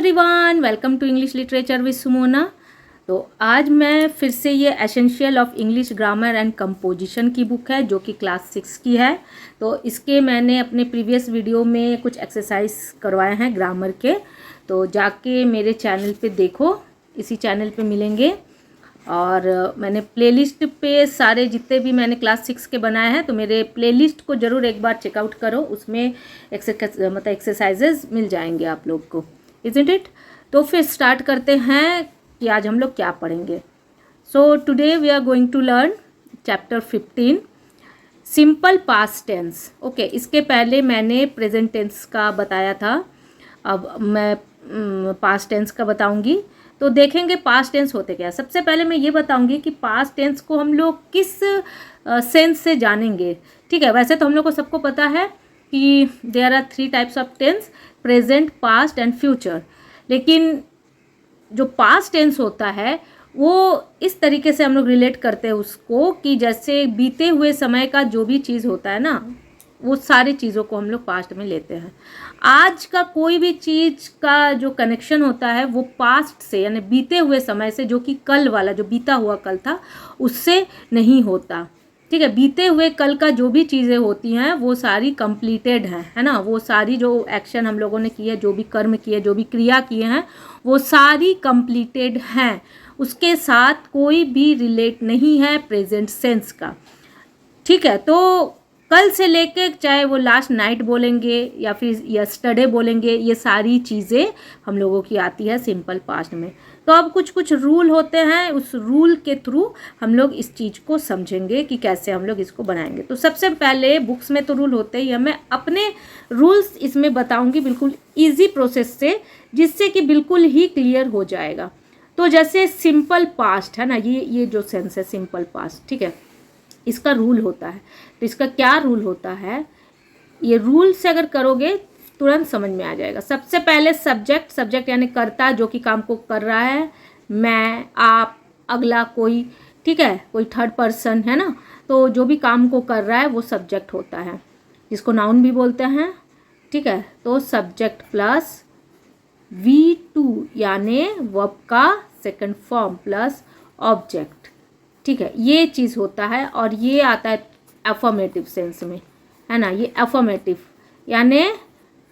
Everyone, welcome to English literature with Sumona. तो आज मैं फिर से ये essential of English grammar and composition की बुक है जो कि क्लास 6 की है। तो इसके मैंने अपने प्रीवियस वीडियो में कुछ एक्सरसाइज करवाए हैं ग्रामर के, तो जाके मेरे चैनल पे देखो, इसी चैनल पे मिलेंगे। और मैंने प्लेलिस्ट पे सारे जितने भी मैंने क्लास 6 के बनाए हैं, तो मेरे प्लेलिस्ट को ज़रूर एक बार चेकआउट करो, उसमें एक्सरसाइजेज मिल जाएंगे आप लोग को, इज़न्ट इट। तो फिर स्टार्ट करते हैं कि आज हम लोग क्या पढ़ेंगे। So today we are going to learn chapter 15 simple past tense. Okay, इसके पहले मैंने प्रेजेंट टेंस का बताया था, अब मैं पास्ट टेंस का बताऊंगी। तो देखेंगे पास्ट टेंस होते क्या। सबसे पहले मैं ये बताऊंगी कि पास्ट टेंस को हम लोग किस सेंस से जानेंगे। ठीक है, वैसे तो हम लोग को सबको पता है कि there are 3 types of tense, present, past and future. लेकिन जो पास्ट टेंस होता है वो इस तरीके से हम लोग रिलेट करते हैं उसको कि जैसे बीते हुए समय का जो भी चीज़ होता है ना, वो सारी चीज़ों को हम लोग पास्ट में लेते हैं। आज का कोई भी चीज़ का जो कनेक्शन होता है वो पास्ट से, यानी बीते हुए समय से, जो कि कल वाला, जो बीता हुआ कल था, उससे नहीं होता। ठीक है, बीते हुए कल का जो भी चीज़ें होती हैं वो सारी कंप्लीटेड हैं, है ना। वो सारी जो एक्शन हम लोगों ने किए, जो भी कर्म किए, जो भी क्रिया किए हैं, वो सारी कंप्लीटेड हैं। उसके साथ कोई भी रिलेट नहीं है प्रेजेंट सेंस का। ठीक है, तो कल से लेके चाहे वो लास्ट नाइट बोलेंगे या फिर यस्टरडे बोलेंगे, ये सारी चीज़ें हम लोगों की आती है सिंपल पास्ट में। तो अब कुछ रूल होते हैं, उस रूल के थ्रू हम लोग इस चीज़ को समझेंगे कि कैसे हम लोग इसको बनाएंगे। तो सबसे पहले बुक्स में तो रूल होते ही हैं, मैं अपने रूल्स इसमें बताऊंगी बिल्कुल ईजी प्रोसेस से, जिससे कि बिल्कुल ही क्लियर हो जाएगा। तो जैसे सिंपल पास्ट है ना, ये जो सेंस है सिंपल पास्ट, ठीक है, इसका रूल होता है। तो इसका क्या रूल होता है, ये रूल से अगर करोगे तुरंत समझ में आ जाएगा। सबसे पहले सब्जेक्ट यानी कर्ता, जो कि काम को कर रहा है, मैं, आप, अगला कोई, ठीक है, कोई थर्ड पर्सन, है ना। तो जो भी काम को कर रहा है वो सब्जेक्ट होता है, जिसको नाउन भी बोलते हैं। ठीक है, तो सब्जेक्ट प्लस V2 यानी वर्ब का सेकंड फॉर्म प्लस ऑब्जेक्ट। ठीक है, ये चीज़ होता है, और ये आता है अफर्मेटिव सेंस में, है ना। ये अफर्मेटिव यानी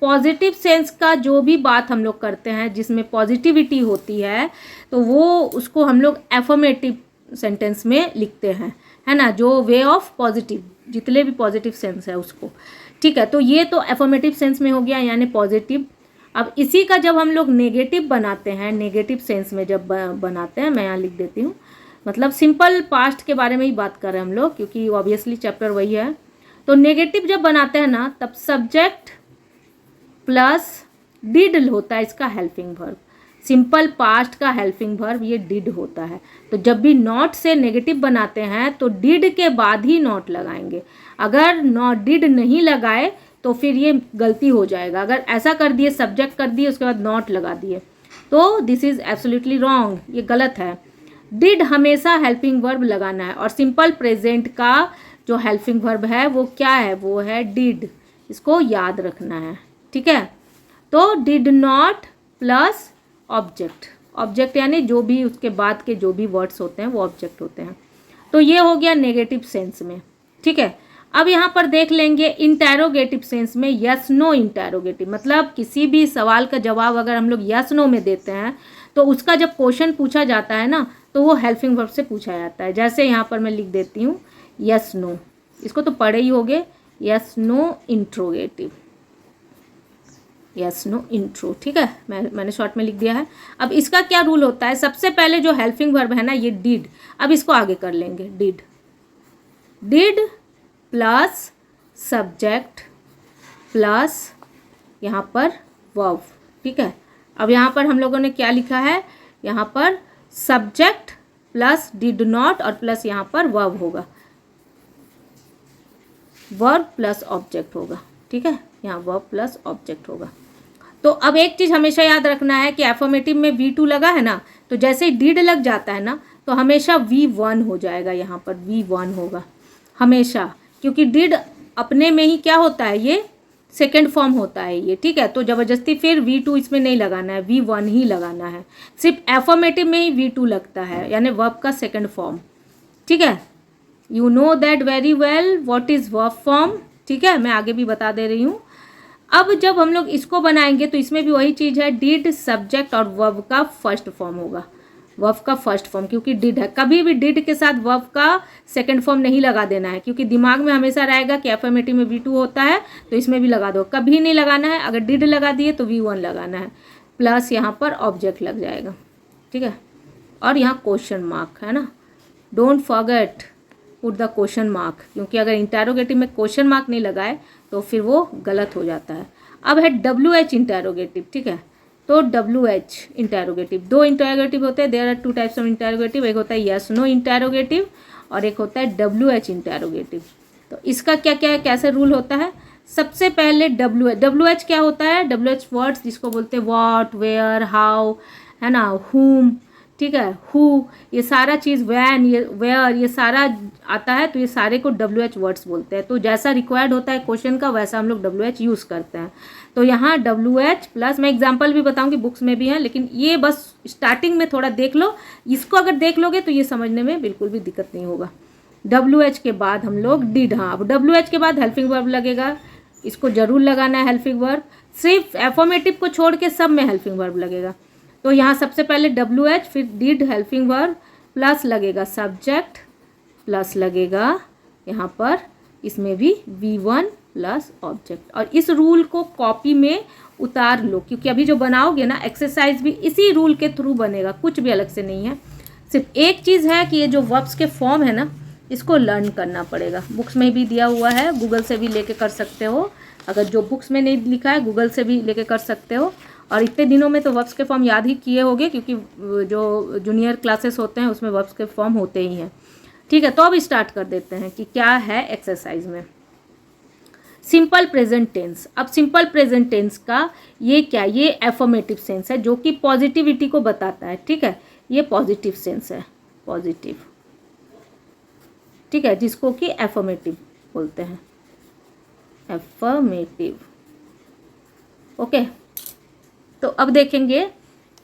पॉजिटिव सेंस का जो भी बात हम लोग करते हैं जिसमें पॉजिटिविटी होती है, तो वो उसको हम लोग अफर्मेटिव सेंटेंस में लिखते हैं, है ना। जो वे ऑफ पॉजिटिव, जितने भी पॉजिटिव सेंस है उसको। ठीक है, तो ये तो अफर्मेटिव सेंस में हो गया, यानी पॉजिटिव। अब इसी का जब हम लोग नेगेटिव बनाते हैं, नेगेटिव सेंस में जब बनाते हैं, मैं यहाँ लिख देती हूँ, मतलब सिंपल पास्ट के बारे में ही बात कर रहे हैं हम लोग, क्योंकि ऑब्वियसली चैप्टर वही है। तो नेगेटिव जब बनाते हैं ना, तब सब्जेक्ट प्लस डिड होता है इसका हेल्पिंग वर्ब। सिंपल पास्ट का हेल्पिंग वर्ब ये डिड होता है। तो जब भी नॉट से नेगेटिव बनाते हैं तो डिड के बाद ही नॉट लगाएंगे। अगर नॉट डिड नहीं लगाए तो फिर ये गलती हो जाएगा। अगर ऐसा कर दिए, सब्जेक्ट कर दिए उसके बाद नॉट लगा दिए, तो दिस इज एब्सोल्युटली रॉन्ग, ये गलत है। डिड हमेशा हेल्पिंग वर्ब लगाना है, और सिंपल प्रेजेंट का जो हेल्पिंग वर्ब है वो क्या है, वो है डिड। इसको याद रखना है, ठीक है। तो डिड नॉट प्लस ऑब्जेक्ट यानी जो भी उसके बाद के जो भी वर्ड्स होते हैं वो ऑब्जेक्ट होते हैं। तो ये हो गया नेगेटिव सेंस में, ठीक है। अब यहाँ पर देख लेंगे इंटैरोगेटिव सेंस में, यस नो इंटैरोगेटिव, मतलब किसी भी सवाल का जवाब अगर हम लोग यस नो में देते हैं तो उसका जब क्वेश्चन पूछा जाता है ना, तो वो हेल्पिंग वर्ब से पूछा जाता है। जैसे यहाँ पर मैं लिख देती हूँ यस नो, इसको तो पढ़े ही होगे, yes no interrogative, yes no intro, ठीक है, मैंने शॉर्ट में लिख दिया है। अब इसका क्या रूल होता है, सबसे पहले जो हेल्पिंग वर्ब है ना, ये डिड, अब इसको आगे कर लेंगे। डिड प्लस सब्जेक्ट प्लस यहाँ पर वर्ब, ठीक है। अब यहाँ पर हम लोगों ने क्या लिखा है, यहाँ पर सब्जेक्ट प्लस डिड नॉट और प्लस यहाँ पर वर्ब होगा, वर्ब प्लस ऑब्जेक्ट होगा, ठीक है, यहाँ वर्ब प्लस ऑब्जेक्ट होगा। तो अब एक चीज़ हमेशा याद रखना है कि एफर्मेटिव में V2 लगा है ना, तो जैसे डिड लग जाता है ना, तो हमेशा V1 हो जाएगा, यहाँ पर V1 होगा हमेशा, क्योंकि डिड अपने में ही क्या होता है, ये सेकेंड फॉर्म होता है ये, ठीक है। तो ज़बरदस्ती फिर V2 इसमें नहीं लगाना है, V1 ही लगाना है। सिर्फ एफर्मेटिव में ही V2 लगता है, यानी वर्ब का सेकेंड फॉर्म, ठीक है। You know that very well what is verb form, ठीक है, मैं आगे भी बता दे रही हूँ। अब जब हम लोग इसको बनाएंगे तो इसमें भी वही चीज़ है, डिड सब्जेक्ट और वर्ब का फर्स्ट फॉर्म होगा, वर्ब का फर्स्ट फॉर्म, क्योंकि डिड है। कभी भी डिड के साथ वर्ब का सेकंड फॉर्म नहीं लगा देना है, क्योंकि दिमाग में हमेशा रहेगा कि एफर्मेटिव में V2 होता है तो इसमें भी लगा दो, कभी नहीं लगाना है। अगर डिड लगा दिए तो V1 लगाना है, प्लस यहाँ पर ऑब्जेक्ट लग जाएगा, ठीक है। और यहाँ क्वेश्चन मार्क है ना, don't forget put the question mark, क्योंकि अगर इंटरोगेटिव में क्वेश्चन मार्क नहीं लगाए तो फिर वो गलत हो जाता है। अब है WH इंटरोगेटिव, ठीक है। तो WH इंटरोगेटिव, दो इंटरोगेटिव होते हैं, there are 2 types of interrogative, एक होता है यस नो इंटरोगेटिव और एक होता है WH इंटरोगेटिव। तो इसका क्या क्या है, कैसे रूल होता है। सबसे पहले WH क्या होता है, WH वर्ड्स जिसको बोलते हैं व्हाट, वेयर, हाउ, है ना, whom, ठीक है, हु, ये सारा चीज़, वैन, ये वेयर, ये सारा आता है, तो ये सारे को WH वर्ड्स बोलते हैं। तो जैसा रिक्वायर्ड होता है क्वेश्चन का वैसा हम लोग WH यूज़ करते हैं। तो यहाँ WH प्लस, मैं एग्जांपल भी बताऊंगी, बुक्स में भी है, लेकिन ये बस स्टार्टिंग में थोड़ा देख लो, इसको अगर देख लोगे तो ये समझने में बिल्कुल भी दिक्कत नहीं होगा। WH के बाद हम लोग डिड, हाँ, अब WH के बाद हेल्पिंग वर्ब लगेगा, इसको जरूर लगाना है हेल्पिंग वर्ब, सिर्फ एफर्मेटिव को छोड़ के सब में हेल्पिंग वर्ब लगेगा। तो यहाँ सबसे पहले WH, फिर डिड हेल्पिंग वर्ब, प्लस लगेगा सब्जेक्ट, प्लस लगेगा यहाँ पर इसमें भी V1 प्लस ऑब्जेक्ट। और इस रूल को कॉपी में उतार लो, क्योंकि अभी जो बनाओगे ना एक्सरसाइज भी इसी रूल के थ्रू बनेगा, कुछ भी अलग से नहीं है। सिर्फ एक चीज़ है कि ये जो वर्ब्स के फॉर्म है ना, इसको लर्न करना पड़ेगा। बुक्स में भी दिया हुआ है, गूगल से भी लेके कर सकते हो, अगर जो बुक्स में नहीं लिखा है गूगल से भी लेके कर सकते हो। और इतने दिनों में तो वर्ब्स के फॉर्म याद ही किए होंगे, क्योंकि जो जूनियर क्लासेस होते हैं उसमें वर्ब्स के फॉर्म होते ही हैं, ठीक है। तो अब स्टार्ट कर देते हैं कि क्या है एक्सरसाइज में। Simple present tense. अब सिंपल प्रेजेंट टेंस का ये क्या, ये एफर्मेटिव सेंस है जो कि पॉजिटिविटी को बताता है, ठीक है, ये पॉजिटिव सेंस है, पॉजिटिव, ठीक है, जिसको कि एफर्मेटिव बोलते हैं, एफर्मेटिव, ओके। तो अब देखेंगे,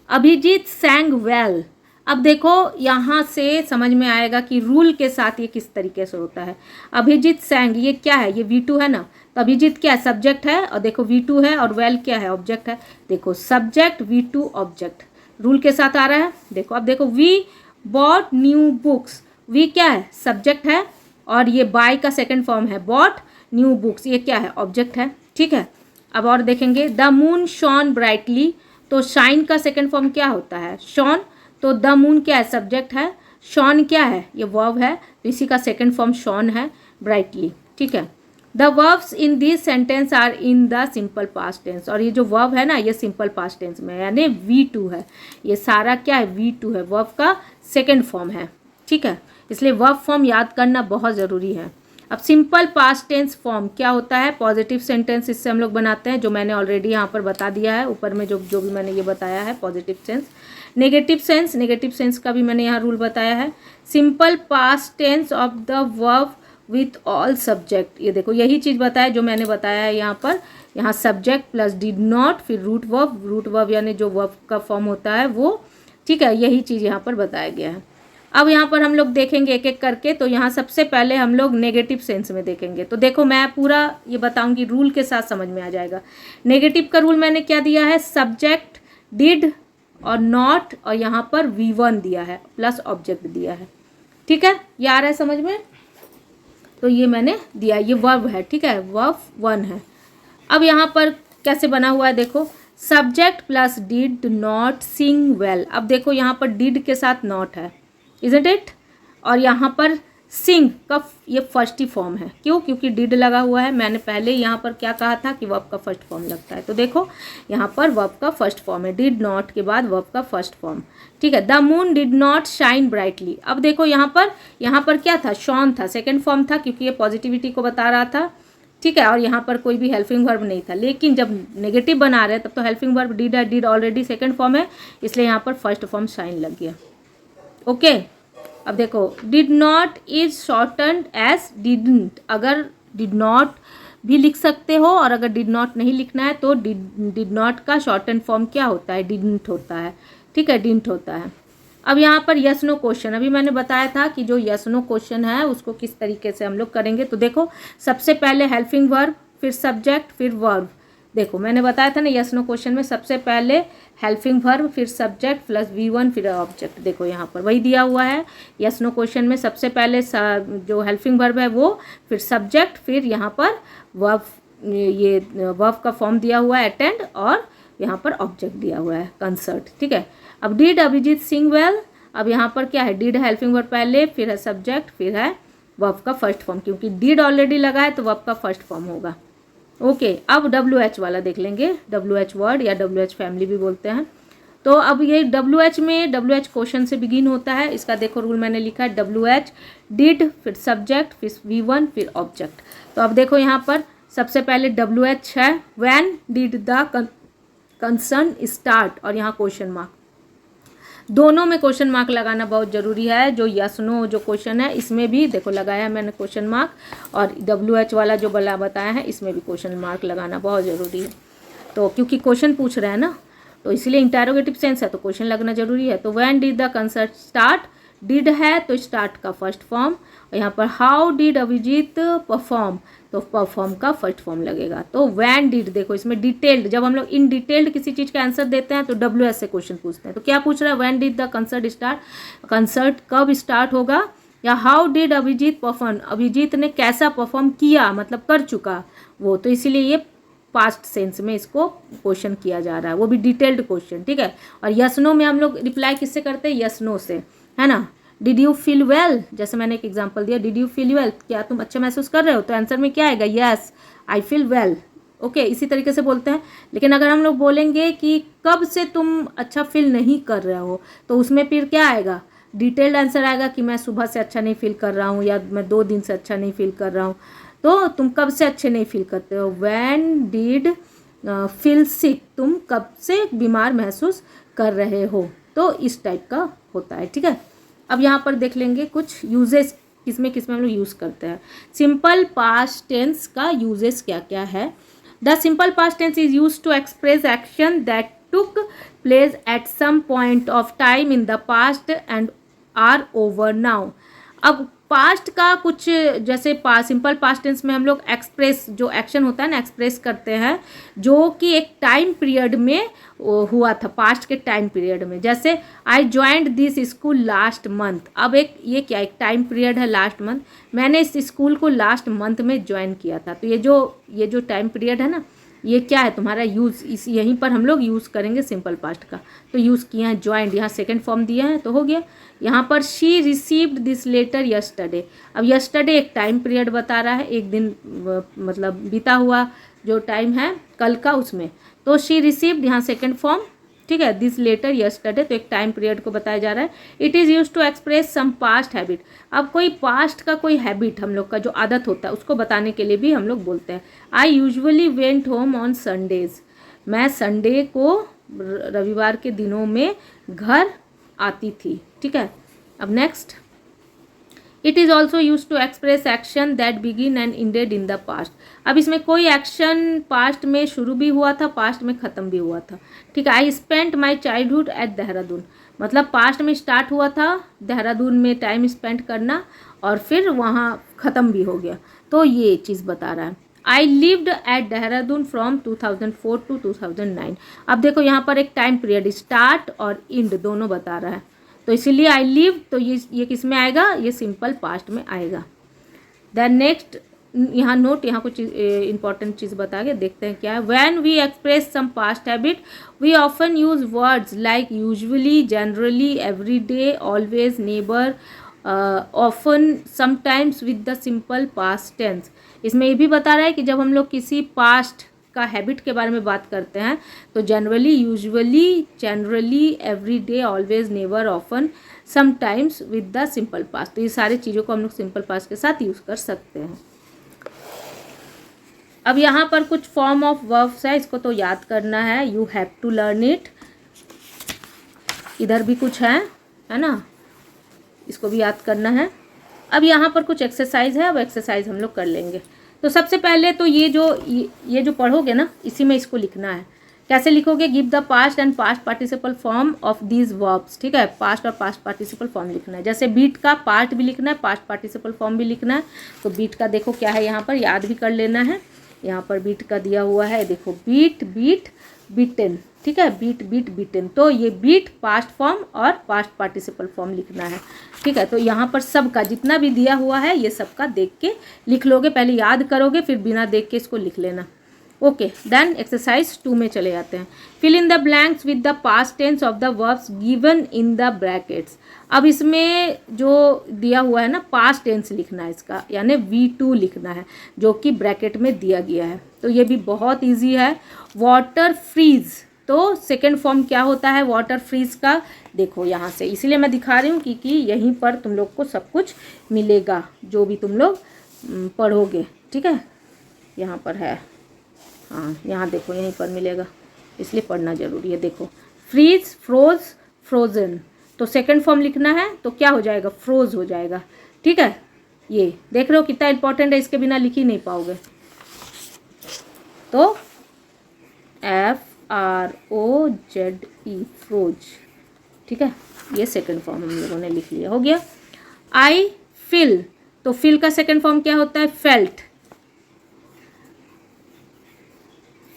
अभिजीत सैंग वेल। अब देखो यहाँ से समझ में आएगा कि रूल के साथ ये किस तरीके से होता है। अभिजीत सैंग, ये क्या है, ये V2 है ना, तो अभिजीत क्या है, सब्जेक्ट है, और देखो V2 है, और वेल क्या है, ऑब्जेक्ट है। देखो सब्जेक्ट V2 ऑब्जेक्ट रूल के साथ आ रहा है। देखो अब देखो, we bought new books, we क्या है, सब्जेक्ट है, और ये बाय का सेकेंड फॉर्म है बॉट न्यू बुक्स, ये क्या है, ऑब्जेक्ट है, ठीक है। अब और देखेंगे, द मून शॉन ब्राइटली, तो शाइन का सेकेंड फॉर्म क्या होता है, शॉन, तो द मून क्या है, सब्जेक्ट है, शॉन क्या है, ये वर्ब है, तो इसी का सेकेंड फॉर्म शॉन है, ब्राइटली, ठीक है। The verbs in this sentence are in the simple past tense, और ये जो वर्ब है ना ये सिंपल पास्ट टेंस में है, यानी V2 है, ये सारा क्या है, V2 है, वर्ब का सेकेंड फॉर्म है, ठीक है। इसलिए वर्ब फॉर्म याद करना बहुत ज़रूरी है। अब सिंपल पास्ट टेंस फॉर्म क्या होता है, पॉजिटिव सेंटेंस इससे हम लोग बनाते हैं, जो मैंने ऑलरेडी यहाँ पर बता दिया है, ऊपर में जो भी मैंने ये बताया है पॉजिटिव सेंस। नेगेटिव सेंस का भी मैंने यहाँ रूल बताया है। Simple past tense of the verb with all subject, ये देखो यही चीज़ बताया जो मैंने बताया है यहाँ पर, यहाँ सब्जेक्ट प्लस डिड नॉट, फिर रूट वर्ब यानी जो वर्ब का फॉर्म होता है वो, ठीक है, यही चीज़ यहाँ पर बताया गया है। अब यहाँ पर हम लोग देखेंगे एक एक करके। तो यहाँ सबसे पहले हम लोग नेगेटिव सेंस में देखेंगे। तो देखो मैं पूरा ये बताऊंगी, रूल के साथ समझ में आ जाएगा। नेगेटिव का रूल मैंने क्या दिया है, सब्जेक्ट डिड और नॉट, और यहाँ पर V1 दिया है प्लस ऑब्जेक्ट दिया है, ठीक है, ये आ रहा है समझ में। तो ये मैंने दिया, ये वर्ब है, ठीक है, वर्ब 1 है। अब यहाँ पर कैसे बना हुआ है देखो, subject plus did not Singh well. अब देखो यहाँ पर डिड के साथ नॉट है, इजंट इट, और यहाँ पर सिंग का ये फर्स्ट ही फॉर्म है, क्यों, क्योंकि डिड लगा हुआ है। मैंने पहले यहाँ पर क्या कहा था कि वर्ब का फर्स्ट फॉर्म लगता है, तो देखो यहाँ पर वर्ब का फर्स्ट फॉर्म है, डिड नॉट के बाद वर्ब का फर्स्ट फॉर्म, ठीक है। The moon did not shine brightly. अब देखो यहाँ पर क्या था, शॉन था, सेकेंड फॉर्म था, क्योंकि ये पॉजिटिविटी को बता रहा था, ठीक है, और यहाँ पर कोई भी हेल्पिंग वर्ब नहीं था। लेकिन जब नेगेटिव बना रहे हैं तब तो हेल्पिंग वर्ब डिड है, डिड ऑलरेडी सेकेंड फॉर्म है, इसलिए यहाँ पर फर्स्ट फॉर्म शाइन लग गया, ओके। अब देखो did not is shortened as didn't. अगर डिड नॉट भी लिख सकते हो, और अगर डिड नॉट नहीं लिखना है तो डिड नॉट का शॉर्ट एंड फॉर्म क्या होता है, डिडंट होता है, ठीक है, डिडंट होता है। अब यहाँ पर यस नो क्वेश्चन, अभी मैंने बताया था कि जो यस नो क्वेश्चन है उसको किस तरीके से हम लोग करेंगे। तो देखो सबसे पहले हेल्पिंग वर्ब, फिर सब्जेक्ट, फिर वर्ब। देखो मैंने बताया था ना यस नो क्वेश्चन में सबसे पहले हेल्पिंग वर्ब, फिर सब्जेक्ट प्लस V1, फिर ऑब्जेक्ट। देखो यहाँ पर वही दिया हुआ है यस नो क्वेश्चन में, सबसे पहले जो हेल्पिंग वर्ब है वो, फिर सब्जेक्ट, फिर यहाँ पर वर्ब, ये वर्ब का फॉर्म दिया हुआ है अटेंड, और यहाँ पर ऑब्जेक्ट दिया हुआ है कंसर्ट, ठीक है। अब डिड अभिजीत सिंग वेल, अब यहाँ पर क्या है, डिड हेल्पिंग वर्ब पहले, फिर है सब्जेक्ट, फिर है वर्ब का फर्स्ट फॉर्म, क्योंकि डिड ऑलरेडी लगा है तो वर्ब का फर्स्ट फॉर्म होगा। ओके, अब WH वाला देख लेंगे, WH वर्ड या WH फैमिली भी बोलते हैं। तो अब ये WH में WH क्वेश्चन से बिगिन होता है, इसका देखो रूल मैंने लिखा है WH डिड, फिर सब्जेक्ट, फिर V1, फिर ऑब्जेक्ट। तो अब देखो यहाँ पर सबसे पहले WH है, when did the concern start, और यहाँ क्वेश्चन मार्क, दोनों में क्वेश्चन मार्क लगाना बहुत ज़रूरी है। जो यस नो जो क्वेश्चन है इसमें भी देखो लगाया है मैंने क्वेश्चन मार्क, और WH वाला जो बला बताया है इसमें भी क्वेश्चन मार्क लगाना बहुत ज़रूरी है। तो क्योंकि क्वेश्चन पूछ रहे हैं ना, तो इसलिए इंटरोगेटिव सेंस है तो क्वेश्चन लगना जरूरी है। तो when did the concert start, did है तो स्टार्ट का फर्स्ट फॉर्म, और यहाँ पर हाउ डिड अभिजीत परफॉर्म, तो परफॉर्म का फर्स्ट फॉर्म लगेगा। तो व्हेन डिड, देखो इसमें डिटेल्ड, जब हम लोग इन डिटेल्ड किसी चीज़ का आंसर देते हैं तो WH से क्वेश्चन पूछते हैं। तो क्या पूछ रहा है, when did the concert start, concert कब स्टार्ट होगा, या how did Abhijit perform, Abhijit ने कैसा परफॉर्म किया, मतलब कर चुका वो, तो इसीलिए ये पास्ट सेंस में इसको क्वेश्चन किया जा रहा है, वो भी डिटेल्ड क्वेश्चन, ठीक है। और यस नो में हम लोग रिप्लाई किससे करते हैं, यस नो से, है ना। डिड यू फील वेल, जैसे मैंने एक एग्जांपल दिया, डिड यू फील वेल, क्या तुम अच्छा महसूस कर रहे हो, तो आंसर में क्या आएगा, yes I feel well. Okay, इसी तरीके से बोलते हैं। लेकिन अगर हम लोग बोलेंगे कि कब से तुम अच्छा फील नहीं कर रहे हो, तो उसमें फिर क्या आएगा, डिटेल्ड आंसर आएगा कि मैं सुबह से अच्छा नहीं फील कर रहा हूँ, या मैं 2 दिन से अच्छा नहीं फील कर रहा हूँ। तो तुम कब से अच्छे नहीं फील करते हो, व्हेन डिड फील सिक, तुम कब से बीमार महसूस कर रहे हो, तो इस टाइप का होता है, ठीक है। अब यहाँ पर देख लेंगे कुछ यूजेस, किसमें किसमें हम लोग यूज़ करते हैं। सिंपल पास्ट टेंस का यूजेस क्या क्या है। The simple past tense is use to express action that took place at some point of time in the past and are over now. अब पास्ट का कुछ, जैसे सिंपल पास्ट टेंस में हम लोग एक्सप्रेस, जो एक्शन होता है ना, एक्सप्रेस करते हैं जो कि एक टाइम पीरियड में हुआ था, पास्ट के टाइम पीरियड में। जैसे आई joined this school last month, अब ये क्या, एक टाइम पीरियड है लास्ट मंथ, मैंने इस स्कूल को लास्ट मंथ में ज्वाइन किया था। तो ये जो टाइम पीरियड है ना, ये क्या है तुम्हारा यूज़, इस यहीं पर हम लोग यूज़ करेंगे सिंपल पास्ट का। तो यूज़ किया है ज्वाइंड, यहाँ सेकंड फॉर्म दिया है तो हो गया। यहाँ पर she received this letter yesterday, अब यस्टरडे एक टाइम पीरियड बता रहा है, एक दिन मतलब बीता हुआ जो टाइम है कल का उसमें, तो शी रिसीव्ड यहाँ सेकंड फॉर्म, ठीक है, दिस लेटर यस्टरडे, तो एक टाइम पीरियड को बताया जा रहा है। It is use to express some past habit, अब कोई पास्ट का कोई हैबिट हम लोग का जो आदत होता है उसको बताने के लिए भी हम लोग बोलते हैं। I usually went home on Sundays, मैं संडे को, रविवार के दिनों में घर आती थी, ठीक है। अब next, it is also use to express action that begin and ended in the past, अब इसमें कोई एक्शन पास्ट में शुरू भी हुआ था, पास्ट में ख़त्म भी हुआ था, ठीक है। I spent my childhood at Dehradun, मतलब पास्ट में स्टार्ट हुआ था देहरादून में टाइम स्पेंड करना, और फिर वहाँ ख़त्म भी हो गया, तो ये चीज़ बता रहा है। I lived eight Dehradun from 2004 to 2009, अब देखो यहाँ पर एक टाइम पीरियड स्टार्ट और इंड दोनों बता रहा है, तो इसीलिए आई लिव, तो ये किस में आएगा, ये सिंपल पास्ट में आएगा। देन नेक्स्ट, यहाँ नोट, यहाँ कुछ इंपॉर्टेंट चीज़ बता के देखते हैं क्या है। When we express some past habit we often use words like usually, generally, everyday, always, never, often, sometimes with the simple past tense. इसमें ये भी बता रहा है कि जब हम लोग किसी पास्ट का हैबिट के बारे में बात करते हैं तो generally, usually, generally, everyday, always, never, often, sometimes with the simple past, तो ये सारी चीज़ों को हम लोग सिंपल पास्ट के साथ यूज़ कर सकते हैं। अब यहाँ पर कुछ फॉर्म ऑफ वर्ब्स है, इसको तो याद करना है, you have to learn it. इधर भी कुछ है ना, इसको भी याद करना है। अब यहाँ पर कुछ एक्सरसाइज है, अब एक्सरसाइज हम लोग कर लेंगे। तो सबसे पहले तो ये जो पढ़ोगे ना, इसी में इसको लिखना है। कैसे लिखोगे? Give the past and past participle form of these verbs, ठीक है। पास्ट और पास्ट पार्टिसिपल फॉर्म लिखना है। जैसे बीट का पास्ट भी लिखना है, पास्ट पार्टिसिपल फॉर्म भी लिखना है। तो बीट का देखो क्या है, यहाँ पर याद भी कर लेना है। यहाँ पर बीट का दिया हुआ है, देखो बीट बीट बीटन, ठीक है, बीट बीट बीटन। तो ये बीट पास्ट फॉर्म और पास्ट पार्टिसिपल फॉर्म लिखना है, ठीक है। तो यहाँ पर सबका जितना भी दिया हुआ है ये सबका देख के लिख लोगे, पहले याद करोगे फिर बिना देख के इसको लिख लेना। ओके, देन एक्सरसाइज 2 में चले जाते हैं। Fill in the blanks with the past tense of the verbs given in the brackets. अब इसमें जो दिया हुआ है ना, पास्ट टेंस लिखना है इसका, यानी V2 लिखना है, जो कि ब्रैकेट में दिया गया है। तो ये भी बहुत ईजी है। वाटर फ्रीज, तो सेकेंड फॉर्म क्या होता है वाटर फ्रीज का? देखो यहाँ से, इसीलिए मैं दिखा रही हूँ कि यहीं पर तुम लोग को सब कुछ मिलेगा जो भी तुम लोग पढ़ोगे, ठीक है। यहाँ पर है, हाँ यहाँ देखो यहीं पर मिलेगा, इसलिए पढ़ना ज़रूरी है। देखो फ्रीज, फ्रोज, फ्रोजन, तो सेकंड फॉर्म लिखना है तो क्या हो जाएगा? फ्रोज हो जाएगा, ठीक है। ये देख रहे हो कितना इंपॉर्टेंट है, इसके बिना लिख ही नहीं पाओगे। तो FROZE, फ्रोज, ठीक है। ये सेकंड फॉर्म हम लोगों ने लिख लिया, हो गया। आई फिल, तो फिल का सेकंड फॉर्म क्या होता है? Felt,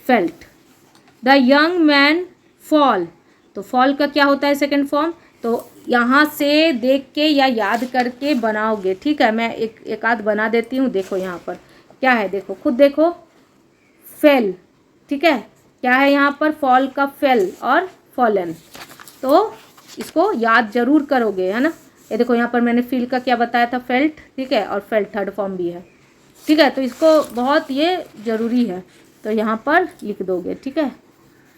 felt. The young man fall, तो फॉल का क्या होता है सेकंड फॉर्म? तो यहाँ से देख के या याद करके बनाओगे, ठीक है। मैं एक आध बना देती हूँ। देखो यहाँ पर क्या है, देखो खुद देखो, फेल, ठीक है। क्या है यहाँ पर? फॉल का फेल और फॉलन, तो इसको याद जरूर करोगे, है ना। ये देखो यहाँ पर मैंने फील का क्या बताया था? फेल्ट, ठीक है, और फेल्ट थर्ड फॉर्म भी है, ठीक है। तो इसको बहुत ये ज़रूरी है, तो यहाँ पर लिख दोगे, ठीक है,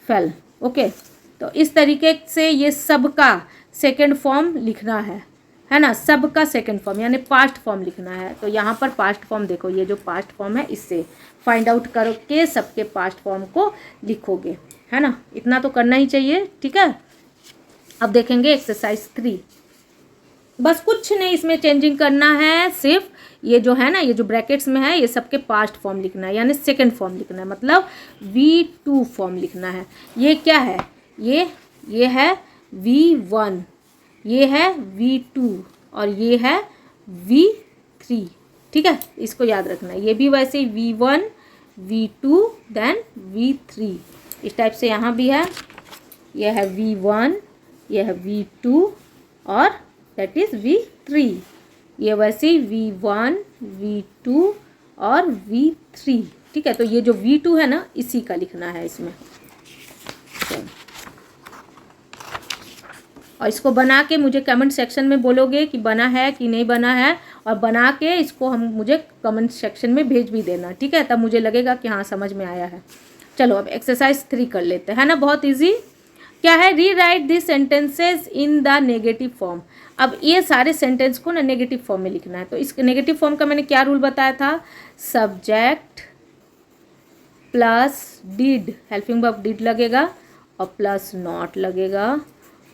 फेल। ओके, तो इस तरीके से ये सबका सेकंड फॉर्म लिखना है ना। सबका सेकंड फॉर्म यानी पास्ट फॉर्म लिखना है। तो यहाँ पर पास्ट फॉर्म देखो, ये जो पास्ट फॉर्म है इससे फाइंड आउट करके सबके पास्ट फॉर्म को लिखोगे, है ना। इतना तो करना ही चाहिए, ठीक है। अब देखेंगे एक्सरसाइज 3। बस कुछ नहीं इसमें चेंजिंग करना है, सिर्फ ये जो है ना, ये जो ब्रैकेट्स में है ये सबके पास्ट फॉर्म लिखना है, यानी सेकंड फॉर्म लिखना है, मतलब V2 फॉर्म लिखना है। ये क्या है? ये है V1, ये है V2 और ये है V3, ठीक है। इसको याद रखना है। ये भी वैसे ही V1, V2 देन V3, इस टाइप से यहाँ भी है। ये है V1, ये है V2 और दैट इज़ V3। ये वैसे ही V1, V2 और V3, ठीक है। तो ये जो V2 है ना, इसी का लिखना है इसमें। और इसको बना के मुझे कमेंट सेक्शन में बोलोगे कि बना है कि नहीं बना है, और बना के इसको मुझे कमेंट सेक्शन में भेज भी देना, ठीक है। तब मुझे लगेगा कि हाँ समझ में आया है। चलो अब एक्सरसाइज 3 कर लेते हैं, है ना। बहुत इजी क्या है? री right this sentences in the negative form. अब ये सारे सेंटेंस को ना नेगेटिव फॉर्म में लिखना है। तो इस नेगेटिव फॉर्म का मैंने क्या रूल बताया था? Subject plus did, helping verb did लगेगा, और प्लस नॉट लगेगा,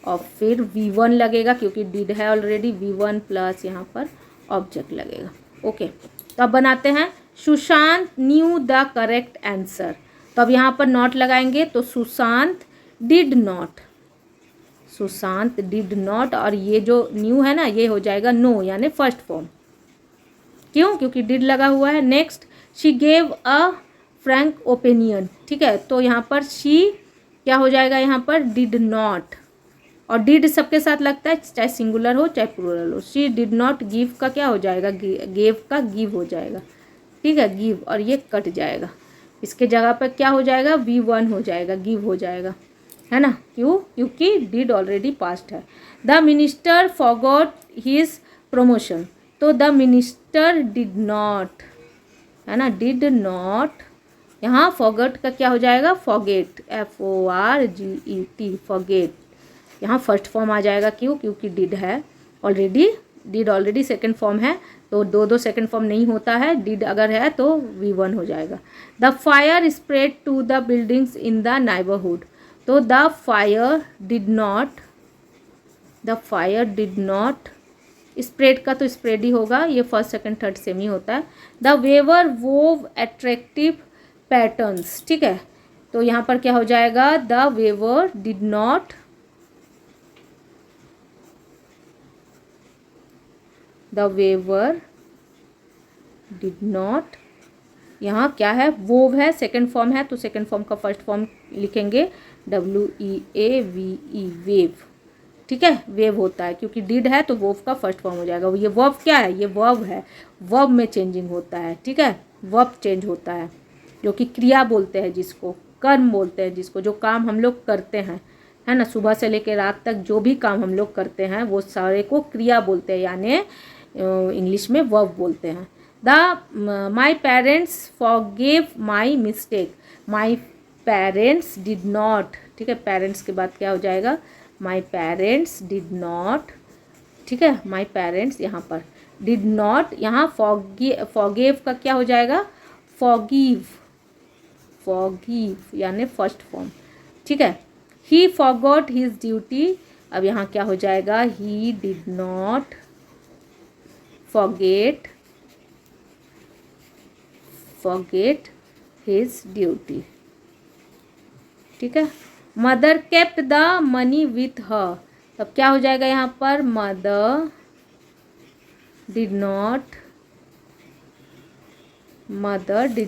और फिर V1 लगेगा क्योंकि डिड है ऑलरेडी, V1 प्लस यहाँ पर ऑब्जेक्ट लगेगा। ओके, तो अब बनाते हैं। Sushant new the correct answer, तो अब यहाँ पर नॉट लगाएंगे, तो Sushant did not, Sushant did not, और ये जो न्यू है ना ये हो जाएगा नो, यानी फर्स्ट फॉर्म। क्यों? क्योंकि डिड लगा हुआ है। Next, she gave a Frank opinion, ठीक है। तो यहाँ पर शी क्या हो जाएगा? यहाँ पर डिड नॉट, और डिड सबके साथ लगता है, चाहे सिंगुलर हो चाहे प्लूरल हो। शी डिड नॉट गिव का क्या हो जाएगा? गेव का गिव हो जाएगा, ठीक है, गिव, और ये कट जाएगा। इसके जगह पर क्या हो जाएगा? V1 हो जाएगा, गिव हो जाएगा, है ना। क्यों? क्योंकि डिड ऑलरेडी पास्ट है। The minister forgot his promotion, तो द मिनिस्टर डिड नॉट, है ना, डिड नॉट। यहाँ फॉरगॉट का क्या हो जाएगा? Forget, FORGET, forget. यहाँ फर्स्ट फॉर्म आ जाएगा। क्यों? क्योंकि डिड है already, did already second form है, तो दो सेकंड फॉर्म नहीं होता है। डिड अगर है तो V1 हो जाएगा। The fire spread to the buildings in the neighbourhood, तो the fire did not spread का तो स्प्रेड ही होगा, ये फर्स्ट सेकंड थर्ड सेम ही होता है। The weaver wove attractive patterns, ठीक है, तो यहाँ पर क्या हो जाएगा, the weaver did not, the weaver did not, यहाँ क्या है, वोव है, सेकंड फॉर्म है, तो सेकंड फॉर्म का फर्स्ट फॉर्म लिखेंगे WEAVE, वेव, ठीक है, वेव होता है, क्योंकि डिड है तो वोव का फर्स्ट फॉर्म हो जाएगा। ये वर्ब क्या है, ये वर्ब है, वर्ब में चेंजिंग होता है, ठीक है, वर्ब चेंज होता है, जो कि क्रिया बोलते हैं जिसको, कर्म बोलते हैं जिसको, जो काम हम लोग करते हैं, है ना, सुबह से लेकर रात तक जो भी काम हम लोग करते हैं वो सारे को क्रिया बोलते हैं, यानी इंग्लिश में वर्ब बोलते हैं। My parents forgive my mistake, my parents did not, ठीक है, पेरेंट्स के बाद क्या हो जाएगा, माई पेरेंट्स डिड नॉट, ठीक है, माई पेरेंट्स यहाँ पर डिड नॉट, यहाँ फॉरगिव का क्या हो जाएगा, फॉरगिव, फॉरगिव यानी फर्स्ट फॉर्म, ठीक है। ही फॉरगॉट हिज ड्यूटी, अब यहाँ क्या हो जाएगा, ही did not forget his duty, ठीक है। Mother kept the money with हर, तब क्या हो जाएगा यहाँ पर, मदर डिड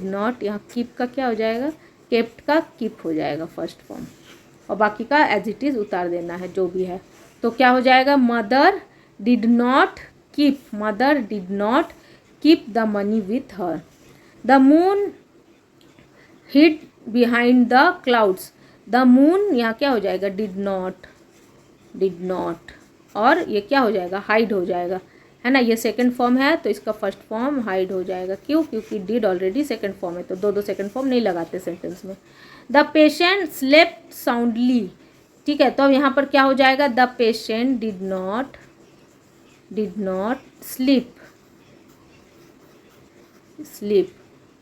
नॉट, यहाँ कीप का क्या हो जाएगा, केप्ट का कीप हो जाएगा फर्स्ट फॉर्म, और बाकी का एज इट इज उतार देना है जो भी है, तो क्या हो जाएगा, mother did not keep the money with her. The moon hid behind the clouds, the moon यहाँ क्या हो जाएगा, डिड नॉट, और ये क्या हो जाएगा, हाइड हो जाएगा, है ना, ये सेकंड फॉर्म है तो इसका फर्स्ट फॉर्म हाइड हो जाएगा, क्यों, क्योंकि डिड ऑलरेडी सेकंड फॉर्म है, तो दो सेकंड फॉर्म नहीं लगाते सेंटेंस में। द पेशेंट स्लेप्ट साउंडली, ठीक है, तो अब यहाँ पर क्या हो जाएगा, the patient did not sleep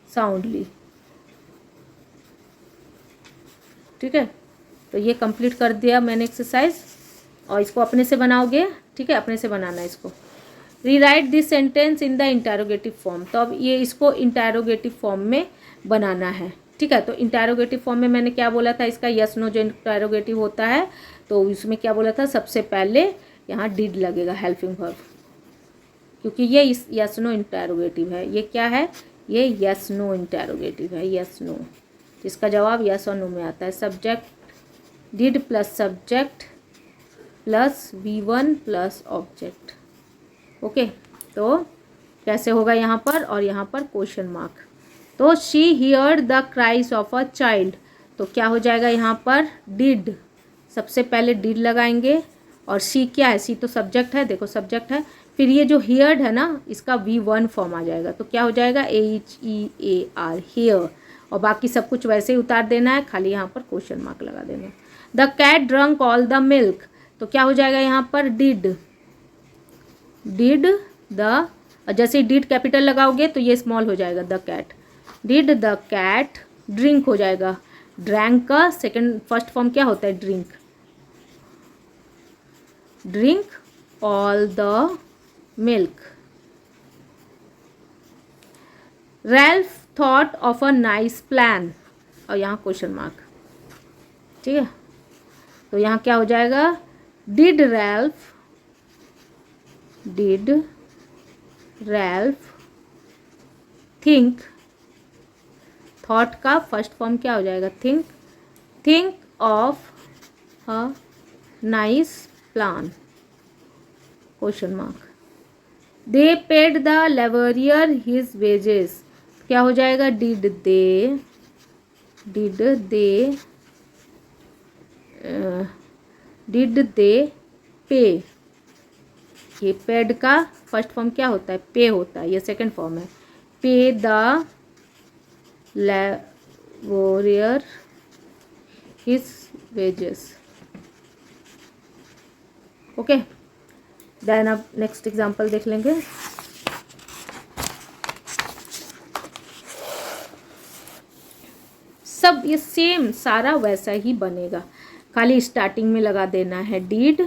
soundly, ठीक है। तो ये कंप्लीट कर दिया मैंने एक्सरसाइज, और इसको अपने से बनाओगे, ठीक है, अपने से बनाना है इसको। Rewrite this sentence in the interrogative form, तो अब ये इसको इंटरोगेटिव फॉर्म में बनाना है, ठीक है। तो इंटरोगेटिव फॉर्म में मैंने क्या बोला था, इसका यस नो जो इंटरोगेटिव होता है, तो इसमें क्या बोला था, सबसे पहले यहाँ डिड लगेगा, हेल्पिंग वर्ब, क्योंकि ये यस नो इंटरोगेटिव है, ये क्या है, ये यस नो इंटरोगेटिव है, यस नो, जिसका जवाब यस और नो में आता है। Subject did plus subject plus V1 plus object, okay. तो कैसे होगा यहाँ पर, और यहाँ पर क्वेश्चन मार्क, तो she heard the cries of a child, तो क्या हो जाएगा यहाँ पर, डिड, सबसे पहले डिड लगाएंगे, और शी क्या है, शी तो सब्जेक्ट है, देखो सब्जेक्ट है, फिर ये जो हियर्ड है ना, इसका V1 फॉर्म आ जाएगा, तो क्या हो जाएगा, HEAR, हियर, और बाकी सब कुछ वैसे ही उतार देना है, खाली यहाँ पर क्वेश्चन मार्क लगा देना। The cat drunk all the milk, तो क्या हो जाएगा यहाँ पर, डिड द, और जैसे डिड कैपिटल लगाओगे तो ये स्मॉल हो जाएगा, the cat, did the cat drink हो जाएगा, ड्रैंक का सेकंड फर्स्ट फॉर्म क्या होता है, drink all the milk. Ralph thought of a nice plan, और यहाँ क्वेश्चन मार्क, ठीक है। तो यहाँ क्या हो जाएगा, डिड रैल्फ थिंक, थॉट का फर्स्ट फॉर्म क्या हो जाएगा, think of a nice plan, question mark. They paid the labourer his wages, क्या हो जाएगा, डिड दे पे, ये पेड का फर्स्ट फॉर्म क्या होता है, पे होता है, ये सेकंड फॉर्म है, pay the labourer his wages, okay. Then अब नेक्स्ट एग्जांपल देख लेंगे। सब ये सेम सारा वैसा ही बनेगा, खाली स्टार्टिंग में लगा देना है डिड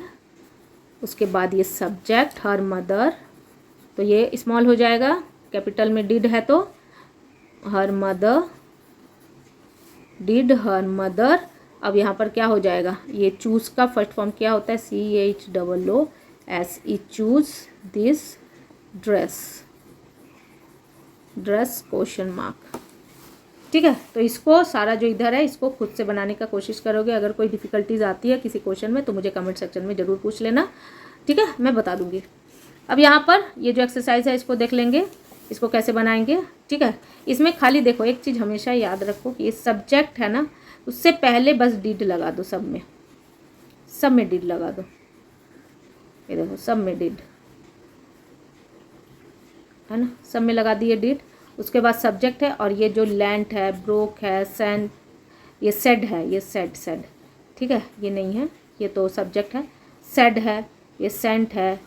उसके बाद ये सब्जेक्ट हर मदर, तो ये स्मॉल हो जाएगा, कैपिटल में डिड है तो her mother, did her mother. अब यहाँ पर क्या हो जाएगा, ये चूज़ का फर्स्ट फॉर्म क्या होता है, CHOOSE, choose this dress, dress question mark. ठीक है, तो इसको सारा जो इधर है इसको खुद से बनाने का कोशिश करोगे। अगर कोई डिफ़िकल्टीज आती है किसी क्वेश्चन में तो मुझे कमेंट सेक्शन में ज़रूर पूछ लेना, ठीक है, मैं बता दूंगी। अब यहाँ पर ये जो एक्सरसाइज है इसको देख लेंगे, इसको कैसे बनाएंगे। ठीक है, इसमें खाली देखो एक चीज़ हमेशा याद रखो कि ये सब्जेक्ट है ना, उससे पहले बस डिड लगा दो, सब में डिड लगा दो। ये देखो सब में डिड है ना, सब में लगा दिए डिड। उसके बाद सब्जेक्ट है और ये जो लैंड है, ब्रोक है, सेंट, ये सेड है, ये सेड, ठीक है, ये नहीं है, ये तो सब्जेक्ट है। सेड है, ये सेंट है,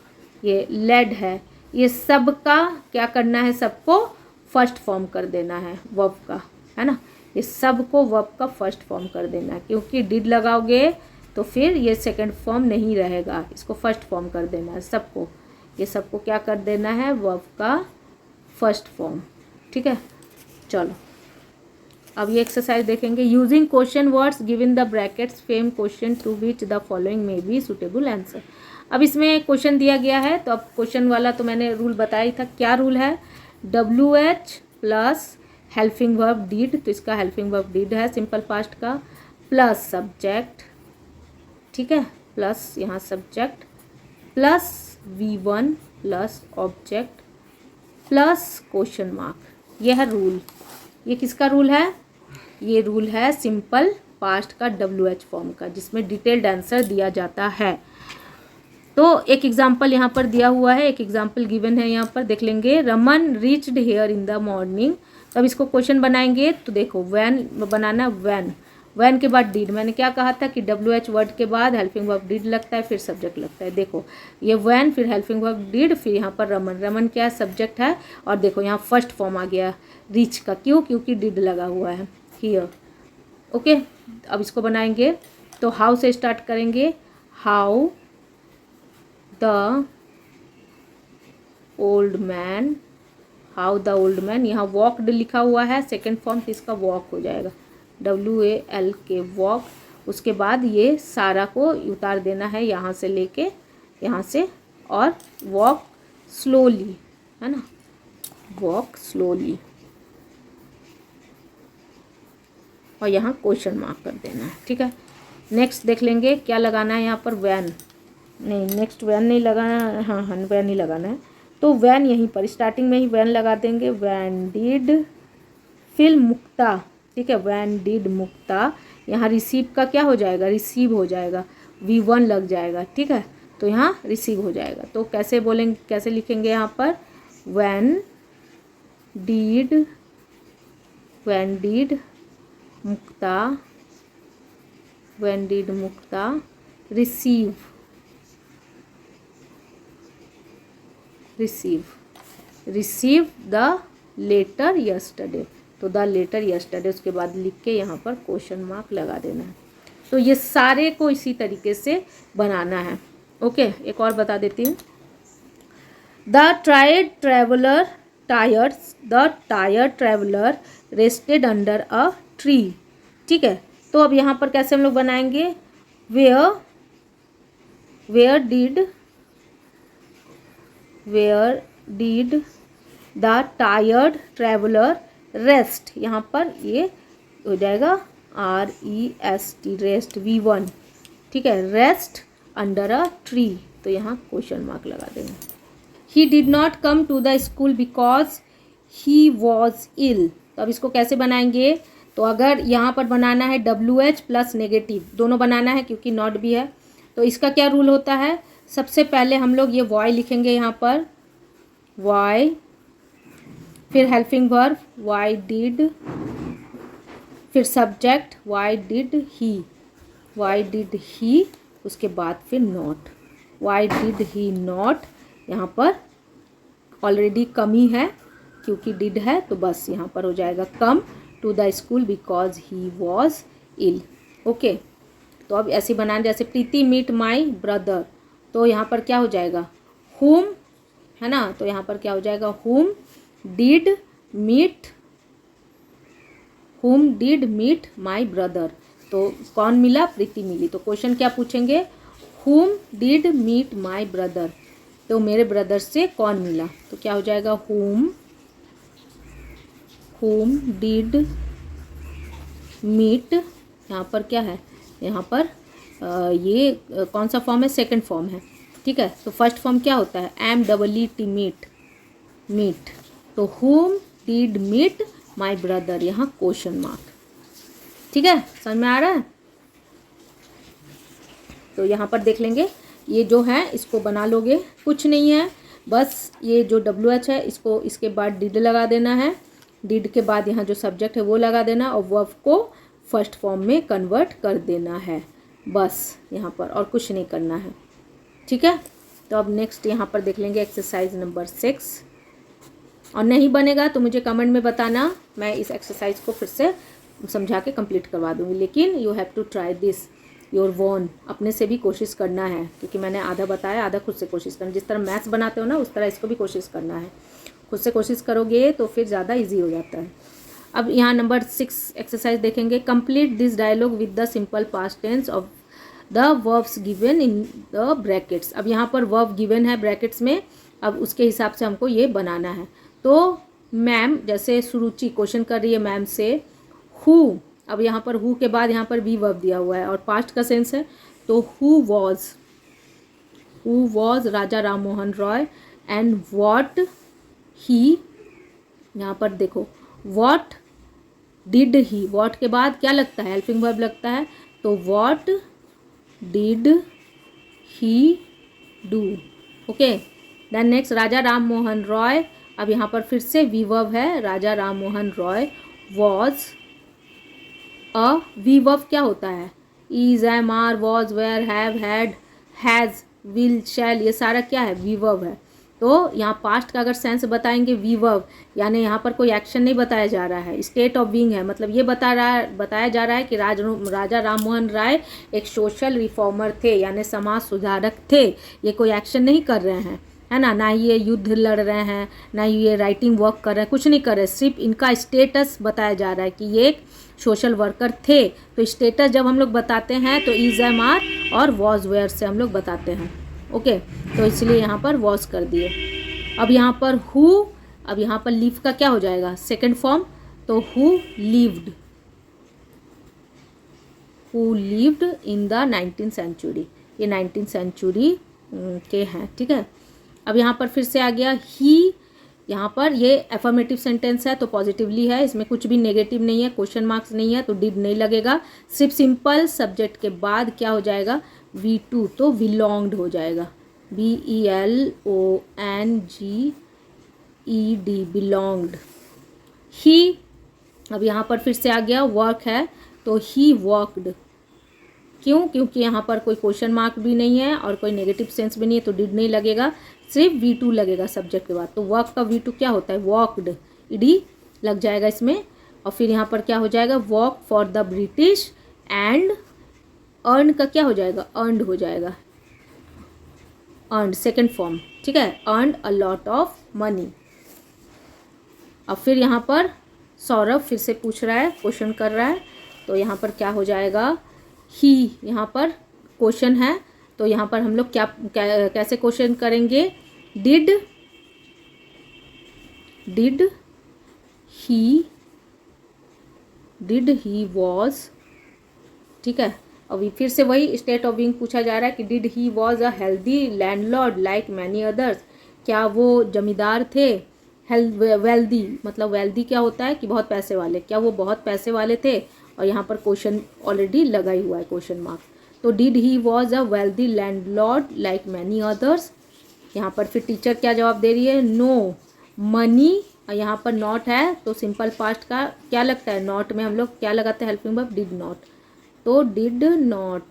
ये लेड है, ये सब का क्या करना है, सबको फर्स्ट फॉर्म कर देना है वर्ब का, है ना। ये सब को वर्ब का फर्स्ट फॉर्म कर देना है, क्योंकि डिड लगाओगे तो फिर ये सेकंड फॉर्म नहीं रहेगा, इसको फर्स्ट फॉर्म कर देना है सबको। ये सबको क्या कर देना है, वर्ब का फर्स्ट फॉर्म। ठीक है, चलो अब ये एक्सरसाइज देखेंगे। Using question words given the brackets frame question to which the following may be suitable answer. अब इसमें क्वेश्चन दिया गया है, तो अब क्वेश्चन वाला तो मैंने रूल बताया था। क्या रूल है, WH plus helping verb did, तो इसका हेल्पिंग वर्ब डिड है सिंपल पास्ट का, प्लस सब्जेक्ट, ठीक है, प्लस यहाँ subject, plus V1 plus object plus question mark. यह है रूल। ये किसका रूल है, ये रूल है सिंपल पास्ट का WH फॉर्म का, जिसमें डिटेल्ड आंसर दिया जाता है। तो एक एग्जाम्पल यहाँ पर दिया हुआ है, एक एग्जाम्पल गिवन है, यहाँ पर देख लेंगे। Raman reached here in the morning, तब इसको क्वेश्चन बनाएंगे तो देखो वैन बनाना, वैन के बाद डिड। मैंने क्या कहा था कि WH वर्ड के बाद हेल्पिंग वर्ब डिड लगता है, फिर सब्जेक्ट लगता है। देखो ये वैन, फिर हेल्पिंग वर्ब डिड, फिर यहाँ पर रमन क्या है, सब्जेक्ट है, और देखो यहाँ फर्स्ट फॉर्म आ गया रीच का, क्यों, क्योंकि डिड लगा हुआ है हियर। ओके, अब इसको बनाएंगे तो हाउ से स्टार्ट करेंगे, how the old man, how the old man, यहाँ वॉकड लिखा हुआ है सेकेंड फॉर्म, तो इसका वॉक हो जाएगा, WALK वॉक। उसके बाद ये सारा को उतार देना है यहाँ से लेके यहाँ से, और वॉक स्लोली, है ना, वॉक स्लोली, और यहाँ क्वेश्चन मार्क कर देना है। ठीक है, नेक्स्ट देख लेंगे क्या लगाना है यहाँ पर, वैन नहीं, नेक्स्ट वैन नहीं लगाना, हाँ वैन ही लगाना है, तो वैन यहीं पर स्टार्टिंग में ही वैन लगा देंगे। वैन डिड फिर मुक्ता, ठीक है, वैन डिड मुक्ता, यहाँ रिसीव का क्या हो जाएगा, रिसीव हो जाएगा, V1 लग जाएगा, ठीक है, तो यहाँ रिसीव हो जाएगा। तो कैसे बोलेंगे, कैसे लिखेंगे यहाँ पर, when did Mukta, when did Mukta receive the letter yesterday, तो द लेटर यस्टरडे, उसके बाद लिख के यहाँ पर क्वेश्चन मार्क लगा देना है। तो ये सारे को इसी तरीके से बनाना है। ओके, एक और बता देती हूँ। The tired traveller rested under a tree, ठीक है, तो अब यहाँ पर कैसे हम लोग बनाएंगे, where did the tired traveller rest, यहाँ पर ये हो जाएगा REST, रेस्ट V1, ठीक है, रेस्ट अंडर अ ट्री, तो यहाँ क्वेश्चन मार्क लगा देंगे। He did not come to the school because he was ill, तो अब इसको कैसे बनाएंगे, तो अगर यहाँ पर बनाना है WH प्लस नेगेटिव, दोनों बनाना है क्योंकि नॉट भी है, तो इसका क्या रूल होता है, सबसे पहले हम लोग ये वाई लिखेंगे यहाँ पर, वाई, फिर हेल्पिंग वर्ब वाई डिड, फिर सब्जेक्ट वाई डिड ही, उसके बाद फिर not, why did he not, यहाँ पर ऑलरेडी कमी है क्योंकि डिड है, तो बस यहाँ पर हो जाएगा come to the school because he was ill. Okay, तो अब ऐसे बनाना, जैसे प्रीति मीट माई ब्रदर, तो यहाँ पर क्या हो जाएगा, whom, है ना, तो यहाँ पर क्या हो जाएगा, whom did meet my brother। तो कौन मिला, प्रीति मिली। तो क्वेश्चन क्या पूछेंगे, whom did meet my brother, तो मेरे ब्रदर से कौन मिला। तो क्या हो जाएगा, whom did meet, यहाँ पर क्या है, यहाँ पर ये कौन सा फॉर्म है, सेकंड फॉर्म है, ठीक है। तो फर्स्ट फॉर्म क्या होता है, MEET, मीट। तो whom did meet my brother, यहाँ क्वेश्चन मार्क, ठीक है, समझ में आ रहा है। तो यहाँ पर देख लेंगे, ये जो है इसको बना लोगे, कुछ नहीं है, बस ये जो WH है इसको इसके बाद did लगा देना है, did के बाद यहाँ जो सब्जेक्ट है वो लगा देना और वर्ब को फर्स्ट फॉर्म में कन्वर्ट कर देना है, बस यहाँ पर, और कुछ नहीं करना है, ठीक है। तो अब नेक्स्ट यहाँ पर देख लेंगे एक्सरसाइज नंबर 6, और नहीं बनेगा तो मुझे कमेंट में बताना, मैं इस एक्सरसाइज को फिर से समझा के कंप्लीट करवा दूँगी, लेकिन you have to try this your own, अपने से भी कोशिश करना है, क्योंकि मैंने आधा बताया, आधा खुद से कोशिश करना, जिस तरह मैथ्स बनाते हो ना उस तरह इसको भी कोशिश करना है, खुद से कोशिश करोगे तो फिर ज़्यादा इजी हो जाता है। अब यहाँ नंबर 6 एक्सरसाइज देखेंगे, complete this dialogue with the simple past tense of the verbs given in the brackets. अब यहाँ पर वर्ब गिवन है ब्रैकेट्स में, अब उसके हिसाब से हमको ये बनाना है। तो मैम, जैसे सुरुचि क्वेश्चन कर रही है मैम से, हु, अब यहाँ पर हु के बाद यहाँ पर बी वर्ब दिया हुआ है और पास्ट का सेंस है, तो who was Raja Ram Mohan Roy and what he, यहाँ पर देखो व्हाट डिड ही, व्हाट के बाद क्या लगता है, हेल्पिंग वर्ब लगता है, तो what did he do, okay. Then next Raja Ram Mohan Roy, अब यहाँ पर फिर से वी वर्ब है, Raja Ram Mohan Roy was a, be verb क्या होता है, is, am, are, was, were, have, had, has, will, shall, ये सारा क्या है, वी वर्ब है। तो यहाँ पास्ट का अगर सेंस बताएंगे वी वर्ब, यानी यहाँ पर कोई एक्शन नहीं बताया जा रहा है, स्टेट ऑफ बीइंग है, मतलब ये बताया जा रहा है कि राजा राम मोहन राय एक सोशल रिफॉर्मर थे, यानी समाज सुधारक थे, ये कोई एक्शन नहीं कर रहे हैं, है ना, ना ये युद्ध लड़ रहे हैं, ना ये राइटिंग वर्क कर रहे हैं, कुछ नहीं कर रहे, सिर्फ इनका स्टेटस बताया जा रहा है कि ये एक सोशल वर्कर थे। तो स्टेटस जब हम लोग बताते हैं तो इज, एम, आर और वॉज, वेयर से हम लोग बताते हैं, ओके। तो इसलिए यहाँ पर वॉज कर दिए। अब यहाँ पर हु, अब यहाँ पर लिव का क्या हो जाएगा, सेकंड फॉर्म, तो who lived in the 19th century, ये 19th सेंचुरी के हैं, ठीक है। अब यहाँ पर फिर से आ गया ही, यहाँ पर ये अफर्मेटिव सेंटेंस है तो पॉजिटिवली है, इसमें कुछ भी नेगेटिव नहीं है, क्वेश्चन मार्क्स नहीं है, तो डिड नहीं लगेगा, सिर्फ सिंपल सब्जेक्ट के बाद क्या हो जाएगा, V2, तो बिलोंग्ड हो जाएगा, BELONGED, बिलोंग्ड। ही, अब यहाँ पर फिर से आ गया वर्क है, तो ही वर्कड, क्यों, क्योंकि यहाँ पर कोई क्वेश्चन मार्क भी नहीं है और कोई नेगेटिव सेंस भी नहीं है, तो डिड नहीं लगेगा, सिर्फ V2 लगेगा सब्जेक्ट के बाद। तो वर्क का V2 क्या होता है, वॉकड, ईडी लग जाएगा इसमें, और फिर यहाँ पर क्या हो जाएगा, walk for the British, and earn का क्या हो जाएगा, अर्नड हो जाएगा, अर्नड सेकेंड फॉर्म, ठीक है, earned a lot of money. अब फिर यहाँ पर सौरभ फिर से पूछ रहा है, क्वेश्चन कर रहा है, तो यहाँ पर क्या हो जाएगा, ही, यहाँ पर क्वेश्चन है, तो यहाँ पर हम लोग कैसे क्वेश्चन करेंगे, डिड ही वॉज, ठीक है। अभी फिर से वही स्टेट ऑफ बीइंग पूछा जा रहा है कि did he was a healthy landlord like many others, क्या वो जमींदार थे, वेल्दी, मतलब वेल्दी क्या होता है कि बहुत पैसे वाले, क्या वो बहुत पैसे वाले थे, और यहाँ पर क्वेश्चन ऑलरेडी लगा ही हुआ है, क्वेश्चन मार्क। तो did he was a wealthy landlord like many others, यहाँ पर फिर टीचर क्या जवाब दे रही है, नो मनी, यहाँ पर नॉट है, तो सिंपल पास्ट का क्या लगता है, नॉट में हम लोग क्या लगाते हैं, हेल्पिंग वर्ब डिड नॉट, तो did not,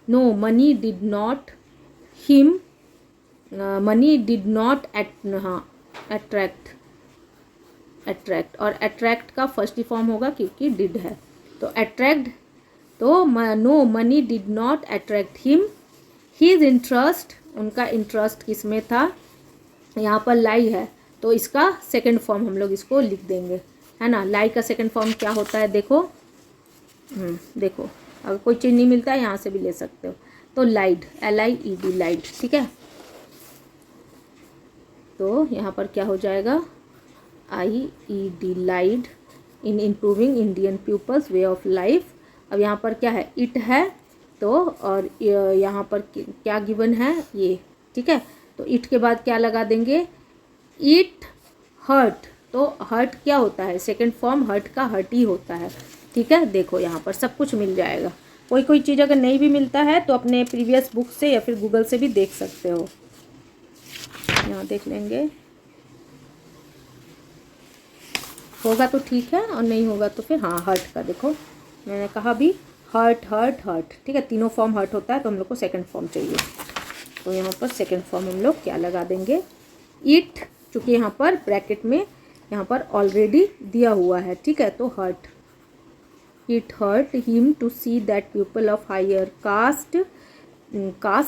no money did not him, money did not attract, और अट्रैक्ट का फर्स्ट फॉर्म होगा क्योंकि डिड है, तो अट्रैक्ट, तो no money did not attract him, his interest, उनका इंटरेस्ट किस में था, यहाँ पर लाई है तो इसका सेकंड फॉर्म हम लोग इसको लिख देंगे, है ना। लाई का सेकंड फॉर्म क्या होता है, देखो देखो, अगर कोई चीज़ नहीं मिलता है यहाँ से भी ले सकते हो। तो लाइड, LIED, लाइड, ठीक है। तो यहाँ पर क्या हो जाएगा, IED, lied, in improving Indian people's way of life. अब यहाँ पर क्या है, इट है तो, और यहाँ पर क्या गिवन है ये, ठीक है। तो इट के बाद क्या लगा देंगे, इट हर्ट, तो हर्ट क्या होता है, सेकंड फॉर्म हर्ट का हर्ट ही होता है, ठीक है। देखो यहाँ पर सब कुछ मिल जाएगा। कोई चीज़ अगर नहीं भी मिलता है तो अपने प्रीवियस बुक से या फिर गूगल से भी देख सकते हो। यहाँ देख लेंगे, होगा तो ठीक है और नहीं होगा तो फिर हाँ हर्ट का, देखो मैंने कहा भी हर्ट हर्ट हर्ट, ठीक है। तीनों फॉर्म हर्ट होता है तो हम लोग को सेकंड फॉर्म चाहिए। तो यहाँ पर सेकंड फॉर्म हम लोग क्या लगा देंगे, इट, चूँकि यहाँ पर ब्रैकेट में यहाँ पर ऑलरेडी दिया हुआ है, ठीक है। तो hurt, it hurt him to see that people of higher caste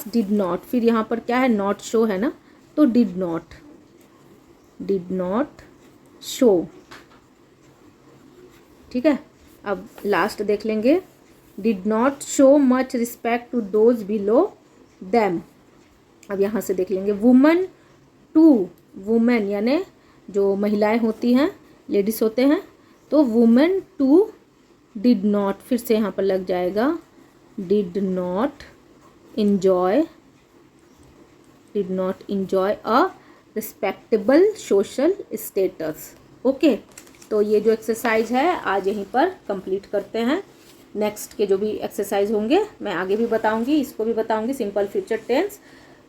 did not, फिर यहाँ पर क्या है, नॉट शो है ना, तो डिड नॉट शो, ठीक है। अब लास्ट देख लेंगे, did not show much respect to those below them. अब यहाँ से देख लेंगे, वुमन टू, वुमेन यानी जो महिलाएं होती हैं, लेडीज होते हैं, तो वुमेन टू डिड नॉट, फिर से यहाँ पर लग जाएगा, did not enjoy a respectable social status. Okay, तो ये जो एक्सरसाइज है आज यहीं पर कंप्लीट करते हैं। नेक्स्ट के जो भी एक्सरसाइज होंगे मैं आगे भी बताऊंगी, इसको भी बताऊंगी, simple future tense,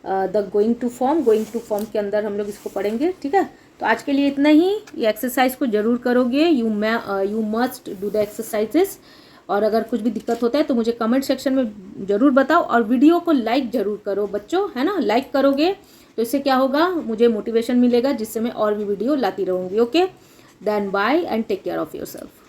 the going to form के अंदर हम लोग इसको पढ़ेंगे, ठीक है। तो आज के लिए इतना ही। ये एक्सरसाइज को जरूर करोगे, you must do the exercises. और अगर कुछ भी दिक्कत होता है तो मुझे कमेंट सेक्शन में ज़रूर बताओ, और वीडियो को लाइक ज़रूर करो बच्चों, है ना। लाइक करोगे तो इससे क्या होगा, मुझे मोटिवेशन मिलेगा, जिससे मैं और भी वीडियो लाती रहूँगी। Okay, then bye and take care of yourself.